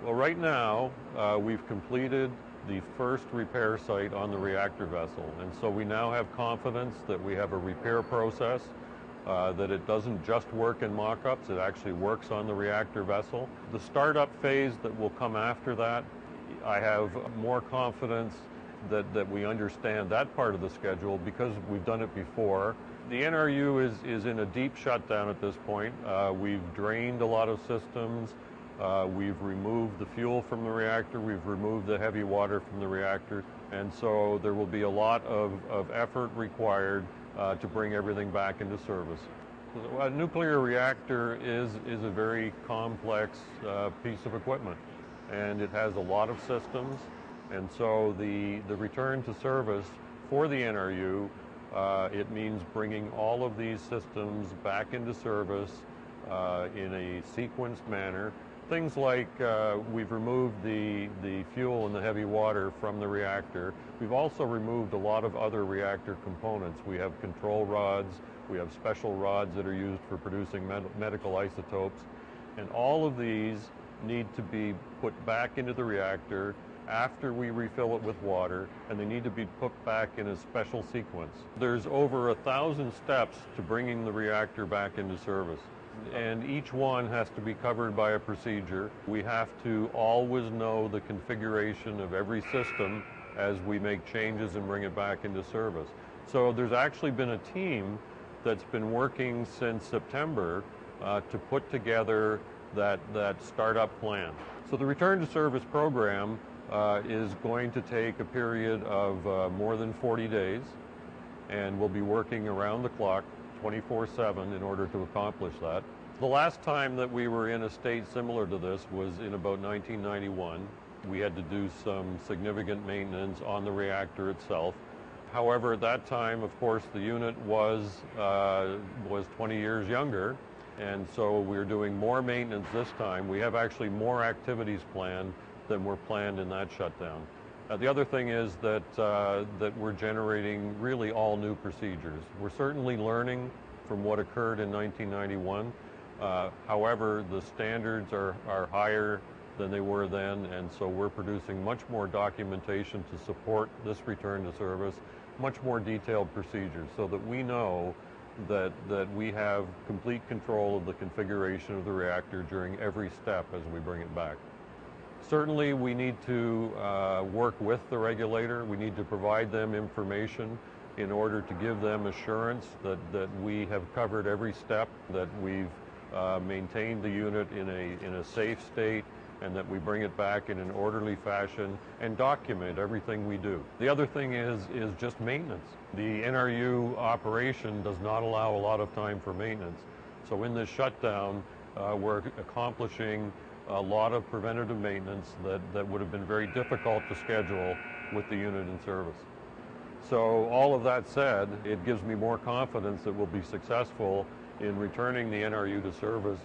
Well, right now, we've completed the first repair site on the reactor vessel, and so we now have confidence that we have a repair process, that it doesn't just work in mock-ups, it actually works on the reactor vessel. The startup phase that will come after that, I have more confidence that we understand that part of the schedule because we've done it before. The NRU is in a deep shutdown at this point. We've drained a lot of systems. We've removed the fuel from the reactor, we've removed the heavy water from the reactor, and so there will be a lot of effort required to bring everything back into service. A nuclear reactor is a very complex piece of equipment, and it has a lot of systems, and so the return to service for the NRU, it means bringing all of these systems back into service in a sequenced manner. Things like we've removed the fuel and the heavy water from the reactor. We've also removed a lot of other reactor components. We have control rods, we have special rods that are used for producing medical isotopes, and all of these need to be put back into the reactor after we refill it with water, and they need to be put back in a special sequence. There's over 1,000 steps to bringing the reactor back into service, and each one has to be covered by a procedure. We have to always know the configuration of every system as we make changes and bring it back into service. So there's actually been a team that's been working since September to put together that startup plan. So the return to service program is going to take a period of more than 40 days, and we'll be working around the clock 24/7 in order to accomplish that. The last time that we were in a state similar to this was in about 1991. We had to do some significant maintenance on the reactor itself. However, at that time, of course, the unit was 20 years younger, and so we're doing more maintenance this time. We have actually more activities planned than were planned in that shutdown. The other thing is that we're generating really all new procedures. We're certainly learning from what occurred in 1991. However, the standards are higher than they were then, and so we're producing much more documentation to support this return to service, much more detailed procedures, so that we know that we have complete control of the configuration of the reactor during every step as we bring it back. Certainly, we need to work with the regulator. We need to provide them information in order to give them assurance that we have covered every step, that we've maintained the unit in a safe state, and that we bring it back in an orderly fashion and document everything we do. The other thing is just maintenance. The NRU operation does not allow a lot of time for maintenance. So in this shutdown, we're accomplishing a lot of preventative maintenance that would have been very difficult to schedule with the unit in service. So all of that said, it gives me more confidence that we'll be successful in returning the NRU to service